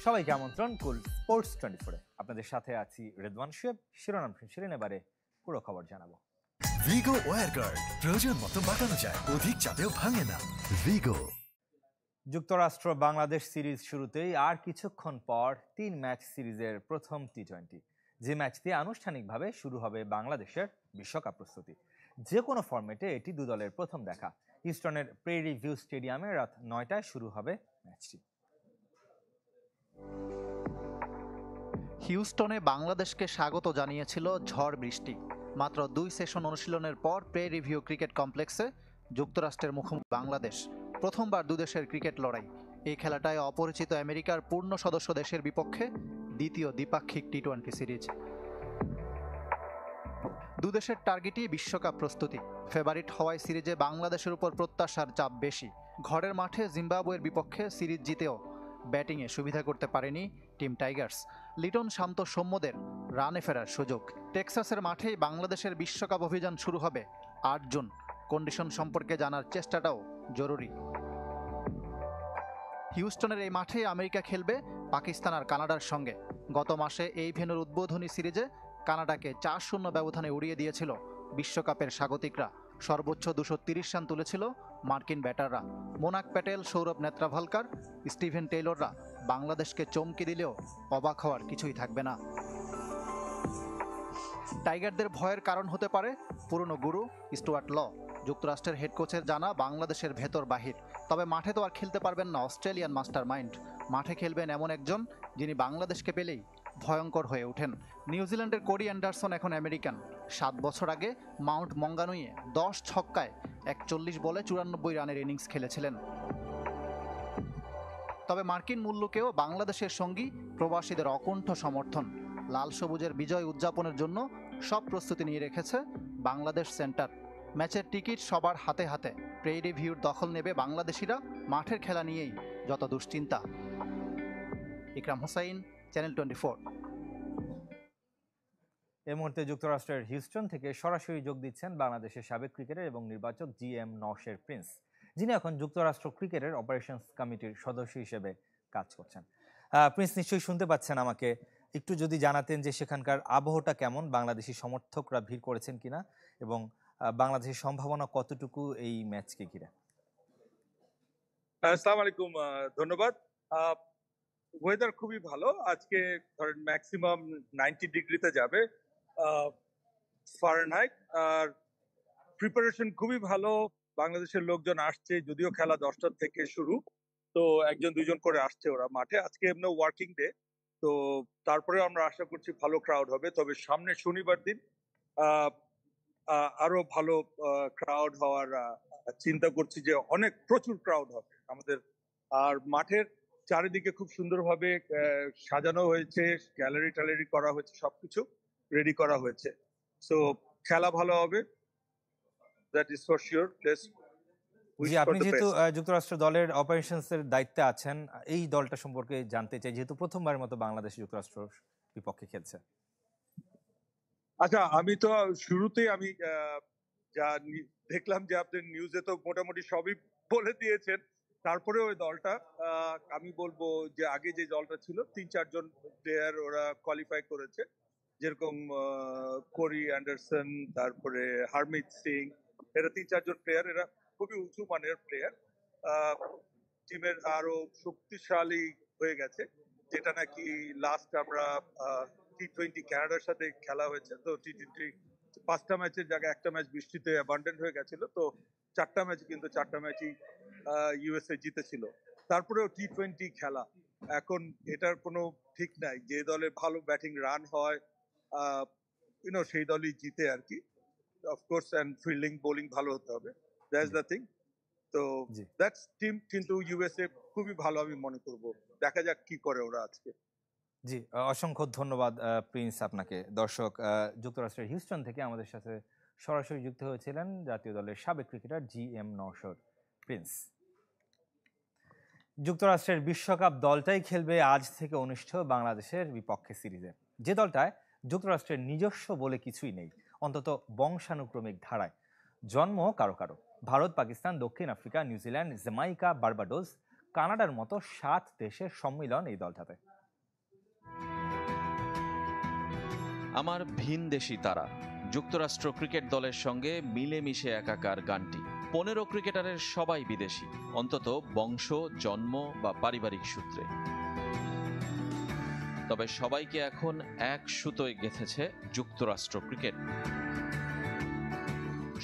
সবাইকে আমন্ত্রণ কুল স্পোর্টস 24-এ। আপনাদের সাথে আছি রেদওয়ান শুয়েব। শিরোনাম শুনছিলেন, এবারে পুরো খবর জানাবো। ভিগো ওয়্যারগার্ড প্রয়োজন মতো বাঁকানো যায়, অধিক চাপেও ভাঙে না। ভিগো। যুক্তরাষ্ট্র বাংলাদেশ সিরিজ শুরুতেই আর কিছুক্ষণ পর 3 ম্যাচ সিরিজের প্রথম টি-20, যে ম্যাচ দিয়ে আনুষ্ঠানিকভাবে শুরু হবে বাংলাদেশের বিশ্বকাপ প্রস্তুতি। যে কোনো ফরম্যাটে এটি দু দলের প্রথম দেখা। হিউস্টনের প্রেরি ভিউ স্টেডিয়ামে রাত 9টায় শুরু হবে ম্যাচটি। হিউস্টনে বাংলাদেশকে স্বাগত জানিয়েছিল ঝড় বৃষ্টি। মাত্র 2 সেশন অনুশীলনের পর প্রেরি ভিউ ক্রিকেট কমপ্লেক্সে যুক্তরাষ্ট্রের মুখোমুখি বাংলাদেশ। প্রথমবার দুদেশের ক্রিকেট লড়াই। এই খেলাটায় অপরিচিত আমেরিকার পূর্ণ সদস্য দেশের বিপক্ষে দ্বিতীয় দ্বিপাক্ষিক টি-20 সিরিজ। দুদেশের টার্গেটই বিশ্বকাপ প্রস্তুতি। ফেভারিট হওয়ায় সিরিজে বাংলাদেশের উপর প্রত্যাশার চাপ বেশি। ঘরের মাঠে জিম্বাবুয়ের বিপক্ষে সিরিজ জিতেও ব্যাটিংয়ে সুবিধা করতে পারেনি টিম টাইগার্স। লিটন শান্ত সৌম্যদের রানে ফেরার সুযোগ। টেক্সাসের মাঠেই বাংলাদেশের বিশ্বকাপ অভিযান শুরু হবে 8 জুন। কন্ডিশন সম্পর্কে জানার চেষ্টাটাও জরুরি। হিউস্টনের এই মাঠে আমেরিকা খেলবে পাকিস্তান আর কানাডার সঙ্গে। গত মাসে এই ভেন্যুর উদ্বোধনী সিরিজে কানাডাকে 4-0 ব্যবধানে উড়িয়ে দিয়েছিল বিশ্বকাপের স্বাগতিকরা। সর্বোচ্চ 230 রান তুলেছিল মার্কিন ব্যাটাররা। মোনাক প্যাটেল, সৌরভ নেত্রাভালকার, স্টিভেন টেইলররা বাংলাদেশকে চমকে দিলেও অবাক হওয়ার কিছুই থাকবে না। টাইগারদের ভয়ের কারণ হতে পারে পুরনো গুরু স্টুয়ার্ট ল। যুক্তরাষ্ট্রের হেড কোচের জানা বাংলাদেশের ভেতর বাহির। তবে মাঠে তো আর খেলতে পারবেন না অস্ট্রেলিয়ান মাস্টার মাইন্ড। মাঠে খেলবেন এমন একজন যিনি বাংলাদেশকে পেলেই ভয়ঙ্কর হয়ে ওঠেন। নিউজিল্যান্ডের কোরি অ্যান্ডারসন এখন আমেরিকান। 7 বছর আগে মাউন্ট মঙ্গানুইয়ে 10 ছক্কায় 41 বলে 94 রানের ইনিংস খেলেছিলেন। তবে মার্কিন মুল্লুকেও বাংলাদেশের সঙ্গী প্রবাসীদের অকুণ্ঠ সমর্থন। লাল সবুজের বিজয় উদযাপনের জন্য সব প্রস্তুতি নিয়ে রেখেছে বাংলাদেশ সেন্টার। ম্যাচের টিকিট সবার হাতে হাতে। প্রেরি ভিউর দখল নেবে বাংলাদেশিরা। মাঠের খেলা নিয়েই যত দুশ্চিন্তা। ইকরাম হোসাইন, চ্যানেল 24। এই মুহূর্তে যুক্তরাষ্ট্রের হিউস্টন থেকে সরাসরি যোগ দিচ্ছেন বাংলাদেশের সাবেক ক্রিকেটার এবং নির্বাচক GM নওশের প্রিন্স, যিনি এখন যুক্তরাষ্ট্র ক্রিকেটের অপারেশনস কমিটির সদস্য হিসেবে কাজ করছেন। প্রিন্স, নিশ্চয়ই শুনতে পাচ্ছেন আমাকে। একটু যদি জানাতেন যে সেখানকার আবহাওয়াটা কেমন, বাংলাদেশি সমর্থকরা ভিড় করেছেন কিনা, এবং বাংলাদেশের সম্ভাবনা কতটুকু এই ম্যাচকে ঘিরে। আসসালামু আলাইকুম, ধন্যবাদ। ওয়েদার খুবই ভালো আজকে। ধরেন ম্যাক্সিমাম 90 ডিগ্রিতে যাবে ফারেনহাইট। আর প্রিপারেশন খুবই ভালো। বাংলাদেশের লোকজন আসছে, যদিও খেলা 10টার থেকে শুরু, তো 1-2 জন করে আসছে ওরা মাঠে। আজকে এমনি ওয়ার্কিং ডে, তো তারপরে আমরা আশা করছি ভালো ক্রাউড হবে। তবে সামনে শনিবার দিন আরো ভালো ক্রাউড হওয়ার চিন্তা করছি, যে প্রচুর ক্রাউড হবে আমাদের। আর মাঠের চারিদিকে খুব সুন্দরভাবে সাজানো হয়েছে, গ্যালারি ট্যালারি করা হয়েছে, সবকিছু রেডি করা হয়েছে। সো খেলা ভালো হবে, দ্যাট ইজ ফর শিওর। জি, আপনি যেহেতু যুক্তরাষ্ট্র দলের অপারেশনস এর দায়িত্বে আছেন, এই দলটা সম্পর্কে জানতে চাই, যেহেতু প্রথমবারের মতো বাংলাদেশ যুক্তরাষ্ট্রের বিপক্ষে খেলছে। আচ্ছা, আমি তো শুরুতেই আমি যা দেখলাম যে আপনি নিউজে তো মোটামুটি সবই বলে দিয়েছেন। তারপরে ওই দলটা আমি বলবো যে আগে যে দলটা ছিল 3-4 জন প্লেয়ার ওরা কোয়ালিফাই করেছে, যেরকম কোরি অ্যান্ডারসন, তারপরে হারমিত সিং, এরা 3-4 জন প্লেয়ার, এরা খুবই উঁচু মানের প্লেয়ার। টিমের আরো শক্তিশালী হয়ে গেছে, যেটা নাকি লাস্ট আমরা টি-20 কানাডার সাথে খেলা হয়েছে। তো টি-20 5টা ম্যাচের জায়গায় একটা ম্যাচ বৃষ্টিতে অ্যাবান্ডেন্ট হয়ে গেছিল, তো 4টা ম্যাচ, কিন্তু 4টা ম্যাচই ইউএসএ জিতেছিল। তারপরেও টি-20 খেলা, এখন এটার কোনো ঠিক নাই। যে দলে ভালো ব্যাটিং রান হয় সেই দলই জিতে আর কি, অফকোর্স। অ্যান্ড ফিল্ডিং বোলিং ভালো হতে হবে, দ্যাটস দ্য থিং। তো দ্যাটস টিম, কিন্তু ইউএসএ খুবই ভালো আমি মনে করব। দেখা যাক কি করে ওরা আজকে। জি, অসংখ্য ধন্যবাদ প্রিন্স আপনাকে। দর্শক, যুক্তরাষ্ট্রের হিউস্টন থেকে আমাদের সাথে সরাসরি যুক্ত হয়েছিলেন জাতীয় দলের সাবেক ক্রিকেটার GM নওশের প্রিন্স। যুক্তরাষ্ট্রের বিশ্বকাপ দলটাই খেলবে আজ থেকে অনুষ্ঠেয় বাংলাদেশের বিপক্ষে সিরিজে। যে দলটায় যুক্তরাষ্ট্রের নিজস্ব বলে কিছুই নেই, অন্তত বংশানুক্রমিক ধারায়। জন্ম কারো কারো ভারত, পাকিস্তান, দক্ষিণ আফ্রিকা, নিউজিল্যান্ড, জামাইকা, বার্বাডোস, কানাডার মতো 7 দেশের সম্মিলন এই দলটাতে। আমার ভিনদেশী তারা যুক্তরাষ্ট্র ক্রিকেট দলের সঙ্গে মিলেমিশে একাকার গানটি 15 ক্রিকেটারের সবাই বিদেশি, অন্তত বংশ, জন্ম বা পারিবারিক সূত্রে। তবে সবাইকে এখন এক সুতোয় গেঁথেছে যুক্তরাষ্ট্র ক্রিকেট।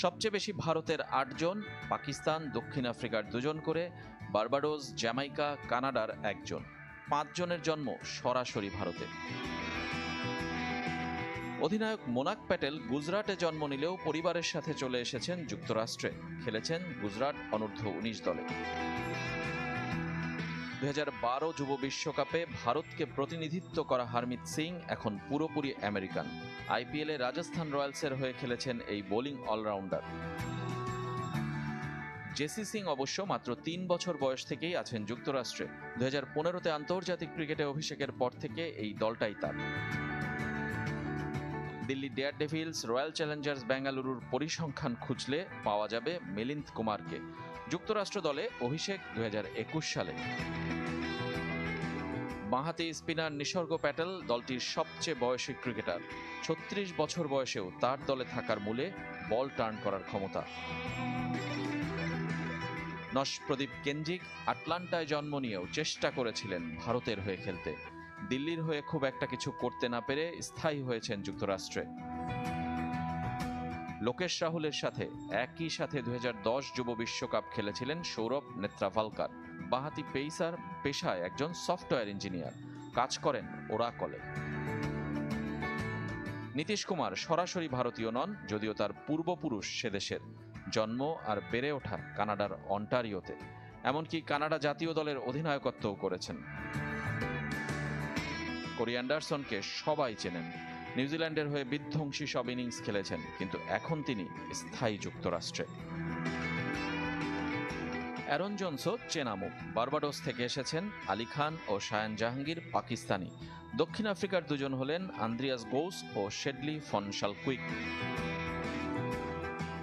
সবচেয়ে বেশি ভারতের 8 জন, পাকিস্তান, দক্ষিণ আফ্রিকার 2 জন করে, বার্বাডোস, জ্যামাইকা, কানাডার 1 জন। 5 জনের জন্ম সরাসরি ভারতে। অধিনায়ক মোনাক প্যাটেল গুজরাটে জন্ম নিলেও পরিবারের সাথে চলে এসেছেন যুক্তরাষ্ট্রে, খেলেছেন গুজরাট অনূর্ধ্ব 19 দলে। 2012 যুব বিশ্বকাপে ভারতকে প্রতিনিধিত্ব করা হারমিত সিং এখন পুরোপুরি আমেরিকান। আইপিএলে রাজস্থান রয়্যালসের হয়ে খেলেছেন এই বোলিং অলরাউন্ডার। জেসি সিং অবশ্য মাত্র 3 বছর বয়স থেকেই আছেন যুক্তরাষ্ট্রে। 2015-তে আন্তর্জাতিক ক্রিকেটে অভিষেকের পর থেকে এই দলটাই তার। দিল্লি ডেয়ারডেভিলস, রয়্যাল চ্যালেঞ্জার্স বেঙ্গালুরুর পরিসংখ্যান খুঁজলে পাওয়া যাবে মিলিন্দ কুমারকে। যুক্তরাষ্ট্র দলে অভিষেক 2021 সালে। বাঁহাতি স্পিনার নিসর্গ প্যাটেল দলটির সবচেয়ে বয়সী ক্রিকেটার। 36 বছর বয়সেও তার দলে থাকার মূলে বল টার্ন করার ক্ষমতা। নশপ্রদীপ কেঞ্জিক আটলান্টায় জন্ম নিয়েও চেষ্টা করেছিলেন ভারতের হয়ে খেলতে। দিল্লির হয়ে খুব একটা কিছু করতে না পেরে স্থায়ী হয়েছেন যুক্তরাষ্ট্রে। লোকেশ রাহুলের সাথে একই সাথে 2010 যুব বিশ্বকাপ খেলেছিলেন সৌরভ নেত্রাভালকার। বাঁহাতি পেসার, পেশায় একজন সফটওয়্যার ইঞ্জিনিয়ার, কাজ করেন ওরাকলে। নীতিশ কুমার সরাসরি ভারতীয় নন, যদিও তার পূর্বপুরুষ সেদেশের। জন্ম আর বেড়ে ওঠা কানাডার অন্টারিওতে, এমনকি কানাডা জাতীয় দলের অধিনায়কত্বও করেছেন। কোরি অ্যান্ডারসনকে সবাই চেনেন। নিউজিল্যান্ডের হয়ে বিধ্বংসী সব ইনিংস খেলেছেন, কিন্তু এখন তিনি স্থায়ী যুক্তরাষ্ট্রে। অ্যারন জোন্সও চেনা মুখ। বার্বাডোস থেকে এসেছেন আলী খান ও শায়ান জাহাঙ্গীর, পাকিস্তানি। দক্ষিণ আফ্রিকার 2 জন হলেন আন্দ্রিয়াস গোস ও শেডলি ফন শালকুইক।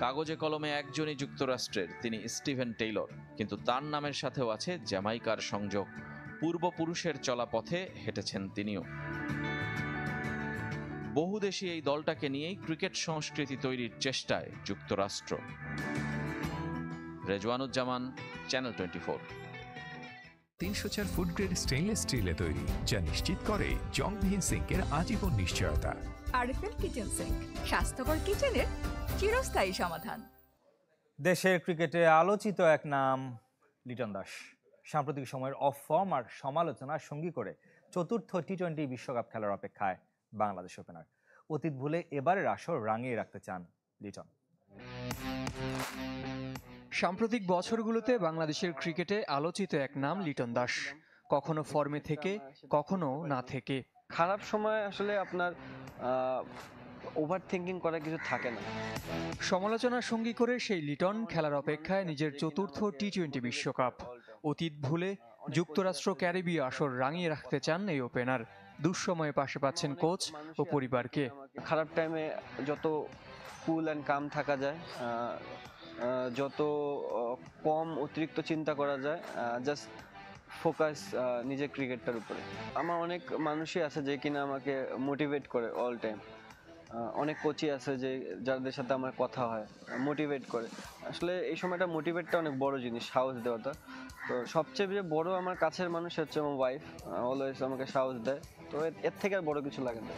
কাগজে কলমে একজনই যুক্তরাষ্ট্রের, তিনি স্টিভেন টেইলর, কিন্তু তার নামের সাথেও আছে জ্যামাইকার সংযোগ। পূর্বপুরুষের চলা পথে হেঁটেছেন তিনিও। বহুদেশী এই দলটাকে নিয়েই ক্রিকেট সংস্কৃতি তৈরির চেষ্টায় যুক্তরাষ্ট্র। Rezwanuzzaman, channel 24। 304 food grade stainless স্টিলে তৈরি, যা নিশ্চিত করে জংবিহীন সিঙ্কের আজীবন নিশ্চয়তা। আরএফএল কিচেন সিঙ্ক, স্বাস্থ্যকর কিচেনের চিরস্থায়ী সমাধান। দেশের ক্রিকেটে আলোচিত এক নাম লিটন দাস। সাম্প্রতিক সময়ের অফ ফর্ম আর সমালোচনার সঙ্গী করে চতুর্থ টি-20 বিশ্বকাপ খেলার অপেক্ষায় বাংলাদেশ ওপেনার। অতীত ভুলে এবারের আসর রাঙিয়ে রাখতে চান লিটন। সাম্প্রতিক বছরগুলোতে বাংলাদেশের ক্রিকেটে আলোচিত এক নাম লিটন দাস, কখনো ফর্মে থেকে কখনো না থেকে। খারাপ সময় আসলে আপনার ওভার থিঙ্কিং করার কিছু থাকে না। সমালোচনার সঙ্গী করে সেই লিটন খেলার অপেক্ষায় নিজের চতুর্থ টি-20 বিশ্বকাপ। অতীত ভুলে যুক্তরাষ্ট্র ক্যারিবীয় আসর রাঙিয়ে রাখতে চান এই ওপেনার। দুঃসময়ে পাশে পাচ্ছেন কোচ ও পরিবারকে। খারাপ টাইমে যত কুল অ্যান্ড কাম থাকা যায়, যত কম অতিরিক্ত চিন্তা করা যায়, জাস্ট ফোকাস নিজের ক্রিকেটটার উপরে। আমার অনেক মানুষই আছে যে কিনা আমাকে মোটিভেট করে অল টাইম। অনেক কোচই আছে যে যাদের সাথে আমার কথা হয়, মোটিভেট করে। আসলে এই সময়টা মোটিভেটটা অনেক বড় জিনিস, সাহস দেওয়াটা। তো সবচেয়ে যে বড় আমার কাছের মানুষ হচ্ছে আমার ওয়াইফ, অলওয়েজ আমাকে সাহস দেয়। তো এর থেকে আর বড় কিছু লাগে না।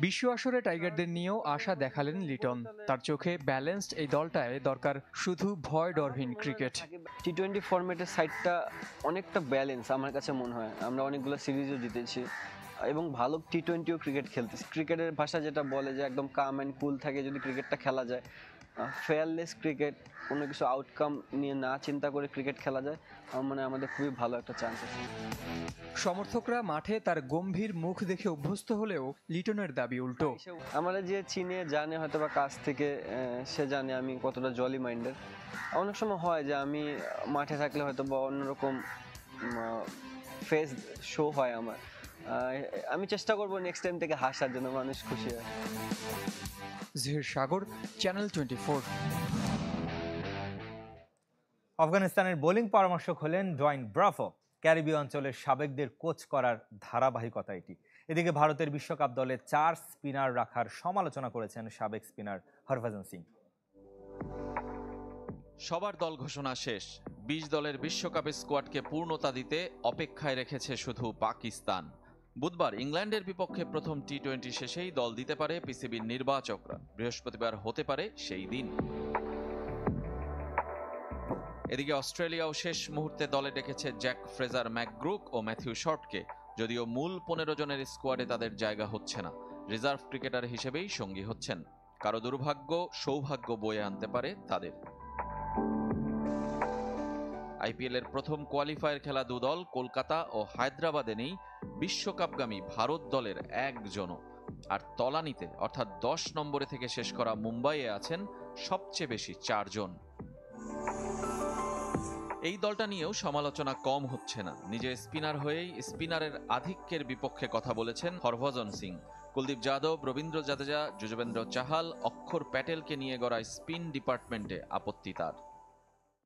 বিশ্ব আসরে টাইগারদের নিয়েও আশা দেখালেন লিটন। তার চোখে ব্যালেন্সড এই দলটায় দরকার শুধু ভয় ডরহীন ক্রিকেট। টি-20 ফরম্যাটের সাইডটা অনেকটা ব্যালেন্স আমার কাছে মনে হয়। আমরা অনেকগুলো সিরিজও জিতেছি এবং ভালো টি-20ও ক্রিকেট খেলতেছি। ক্রিকেটের ভাষা যেটা বলে যে একদম কাম অ্যান্ড কুল থাকে যদি ক্রিকেটটা খেলা যায়, ফেয়ারলেস ক্রিকেট, কোনো কিছু আউটকাম নিয়ে না চিন্তা করে ক্রিকেট খেলা যায়, আমার মনে হয় আমাদের খুবই ভালো একটা চান্স আছে। সমর্থকরা মাঠে তার গম্ভীর মুখ দেখে অভ্যস্ত হলেও লিটনের দাবি উল্টো। আমরা যে চিনে জানে হয়তো বা কাছ থেকে, সে জানে আমি কতটা জলি মাইন্ডের। অনেক সময় হয় যে আমি মাঠে থাকলে হয়তো বা অন্যরকম ফেস শো হয় আমার। আমি চেষ্টা করবো নেক্সট টাইম থেকে হাসার জন্য, মানুষ খুশি হয়। জহির সাগর, চ্যানেল 24। আফগানিস্তানের বোলিং পরামর্শক হলেন ডোয়াইন ব্রাভো। ক্যারিবীয় অঞ্চলের সাবেকদের কোচ করার ধারাবাহিকতা এটি। এদিকে ভারতের বিশ্বকাপ দলে 4 স্পিনার রাখার সমালোচনা করেছেন সাবেক স্পিনার হরভজন সিং। সবার দল ঘোষণা শেষ। 20 দলের বিশ্বকাপের স্কোয়াডকে পূর্ণতা দিতে অপেক্ষায় রেখেছে শুধু পাকিস্তান। বুধবার ইংল্যান্ডের বিপক্ষে প্রথম টি-20 শেষেই দল দিতে পারে পিসিবির নির্বাচকরা। বৃহস্পতিবার হতে পারে সেই দিন। এদিকে অস্ট্রেলিয়াও শেষ মুহূর্তে দলে ডেকেছে জ্যাক ফ্রেজার ম্যাকগ্রুক ও ম্যাথিউ শর্টকে। যদিও মূল 15 জনের স্কোয়াডে তাদের জায়গা হচ্ছে না, রিজার্ভ ক্রিকেটার হিসেবেই সঙ্গী হচ্ছেন। কারো দুর্ভাগ্য সৌভাগ্য বয়ে আনতে পারে তাদের। আইপিএলের প্রথম কোয়ালিফায়ার খেলা দুদল কলকাতা ও হায়দ্রাবাদে নেই বিশ্বকাপগামী ভারত দলের একজনও। আর তলানিতে অর্থাৎ 10 নম্বরে থেকে শেষ করা মুম্বাইয়ে আছেন সবচেয়ে বেশি 4 জন। এই দলটা নিয়েও সমালোচনা কম হচ্ছে না। নিজে স্পিনার হয়েই স্পিনারের আধিক্যের বিপক্ষে কথা বলেছেন হরভজন সিং। কুলদীপ যাদব, রবীন্দ্র জাদেজা, যুজবেন্দ্র চাহাল, অক্ষর প্যাটেলকে নিয়ে গড়া স্পিন ডিপার্টমেন্টে আপত্তি তার।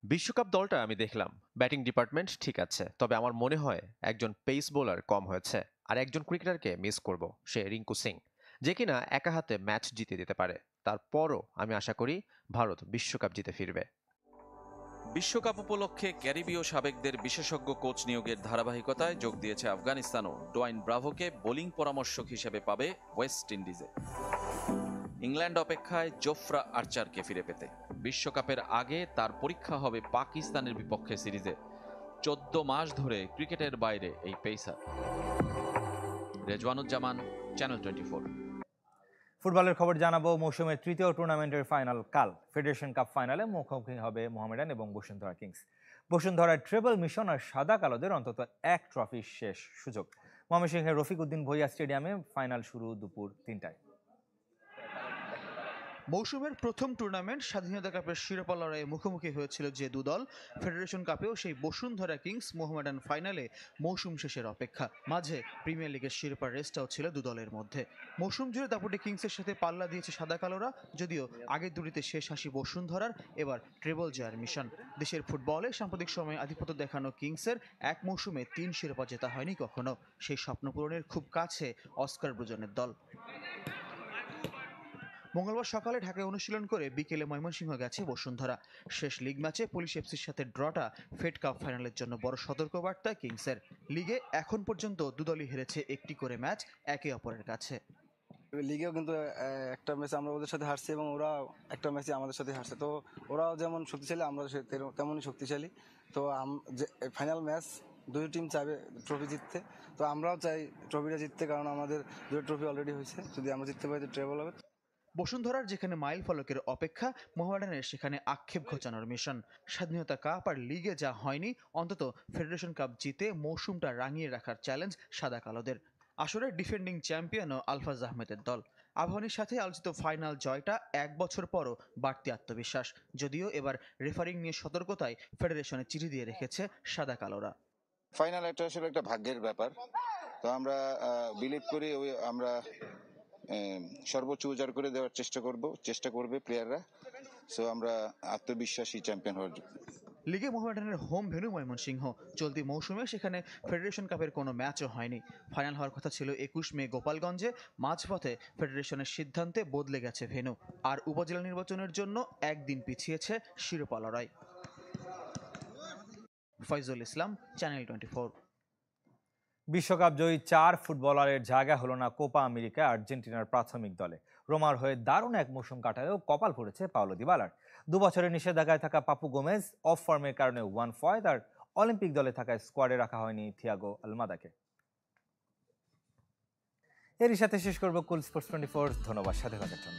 বিশ্বকাপ দলটা আমি দেখলাম, ব্যাটিং ডিপার্টমেন্ট ঠিক আছে, তবে আমার মনে হয় একজন পেস বোলার কম হয়েছে। আর একজন ক্রিকেটারকে মিস করব, সে রিঙ্কু সিং, যে কিনা একা হাতে ম্যাচ জিতে দিতে পারে। তারপরও আমি আশা করি ভারত বিশ্বকাপ জিতে ফিরবে। বিশ্বকাপ উপলক্ষে ক্যারিবীয় সাবেকদের বিশেষজ্ঞ কোচ নিয়োগের ধারাবাহিকতায় যোগ দিয়েছে আফগানিস্তানও। ডোয়াইন ব্রাভোকে বোলিং পরামর্শক হিসেবে পাবে ওয়েস্ট ইন্ডিজে। ইংল্যান্ড অপেক্ষায় জোফরা আর্চারকে ফিরে পেতে। বিশ্বকাপের আগে তার পরীক্ষা হবে পাকিস্তানের বিপক্ষে সিরিজে। 14 মাস ধরে ক্রিকেটের বাইরে এই পেসার। রেজওয়ানুজ্জামান, চ্যানেল 24। ফুটবলের খবর জানাবো। মৌসুমের তৃতীয় টুর্নামেন্টের ফাইনাল কাল। ফেডারেশন কাপ ফাইনালে মুখোমুখি হবে মোহামেডান এবং বসুন্ধরা কিংস। বসুন্ধরার ট্রেবল মিশন আর সাদা কালোদের অন্তত এক ট্রফির শেষ সুযোগ। ময়মনসিংহের রফিক উদ্দিন ভূঁইয়া স্টেডিয়ামে ফাইনাল শুরু দুপুর 3টায়। মৌসুমের প্রথম টুর্নামেন্ট স্বাধীনতা কাপের শিরোপা লড়াইয়ে মুখোমুখি হয়েছিল যে দুদল। ফেডারেশন কাপেও সেই বসুন্ধরা কিংস মোহামেডান ফাইনালে মৌসুম শেষের অপেক্ষা। মাঝে প্রিমিয়ার লিগের শিরোপার রেসটাও ছিল দুদলের মধ্যে। মৌসুম জুড়ে দাপুটে কিংসের সাথে পাল্লা দিয়েছে সাদা কালোরা। যদিও আগের দুটিতে শেষ হাসি বসুন্ধরার, এবার ট্রেবল জয়ের মিশন। দেশের ফুটবলে সাম্প্রতিক সময়ে আধিপত্য দেখানো কিংসের এক মৌসুমে 3 শিরোপা জেতা হয়নি কখনো। সেই স্বপ্ন পূরণের খুব কাছে অস্কার ব্রুজনের দল। মঙ্গলবার সকালে ঢাকায় অনুশীলন করে বিকেলে ময়মনসিংহ গেছে বসুন্ধরা। শেষ লিগ ম্যাচে পুলিশ এফসির সাথে ড্রটা ফেড কাপ ফাইনালের জন্য বড় সতর্কবার্তা কিংসের। লিগে এখন পর্যন্ত দুদলই হেরেছে একটি করে ম্যাচ একে অপরের কাছে। লিগেও কিন্তু একটা ম্যাচে আমরা ওদের সাথে হারছি এবং ওরা একটা ম্যাচে আমাদের সাথে হারছে। তো ওরাও যেমন শক্তিশালী, আমরা তেমনই শক্তিশালী। তো ফাইনাল ম্যাচ দুই টিম চাইবে ট্রফি জিততে, তো আমরাও চাই ট্রফিটা জিততে, কারণ আমাদের 2 ট্রফি অলরেডি হয়েছে। যদি আমরা জিততে পারি তো ট্রেবল হবে। বসুন্ধরার যেখানে মাইল ফলকের অপেক্ষা, মোহামেডানের সেখানে আক্ষেপ ঘোচানোর মিশন। স্বাধীনতা কাপ আর লিগে যা হয়নি, অন্তত ফেডারেশন কাপ জিতে মৌসুমটা রাঙিয়ে রাখার চ্যালেঞ্জ সাদা কালোদের। আসলে ডিফেন্ডিং চ্যাম্পিয়ন ও আলফাজ আহমেদের দল। আবাহনীর সাথে আলোচিত ফাইনাল জয়টা 1 বছর পরও বাড়তি আত্মবিশ্বাস। যদিও এবার রেফারিং নিয়ে সতর্কতায় ফেডারেশনে চিঠি দিয়ে রেখেছে সাদা কালোরা। ফাইনাল একটা আসলে একটা ভাগ্যের ব্যাপার। তো আমরা বিলিভ করি আমরা সর্বোচ্চ উজাড় করে দেওয়ার চেষ্টা করবে প্লেয়াররা। সো আমরা আত্মবিশ্বাসী চ্যাম্পিয়ন হওয়ার জন্য। লিগে মোহামেডানের হোম ভেন্যু ময়মনসিংহ। চলতি মৌসুমে সেখানে ফেডারেশন কাপের কোনো ম্যাচও হয়নি। ফাইনাল হওয়ার কথা ছিল 21 মে গোপালগঞ্জে। মাঝপথে ফেডারেশনের সিদ্ধান্তে বদলে গেছে ভেন্যু। আর উপজেলা নির্বাচনের জন্য একদিন পিছিয়েছে শিরোপা লড়াই। ফয়জুল ইসলাম, চ্যানেল 24। বিশ্বকাপ জয়ী 4 ফুটবলারের জায়গা হলো না কোপা আমেরিকা আর্জেন্টিনার প্রাথমিক দলে। রোমার হয়ে দারুণ এক মৌসুম কাটালেও কপাল পড়েছে পাওলো দিবালার। 2 বছরের নিষেধাজ্ঞায় থাকা পাপু গোমেজ অফ ফর্মের কারণে 1 ফয়েদ, আর অলিম্পিক দলে থাকায় স্কোয়াডে রাখা হয়নি থিয়াগো আলমাদাকে। এরই সাথে শেষ করবো কুল স্পোর্টস 24। ধন্যবাদ সাথে থাকার জন্য।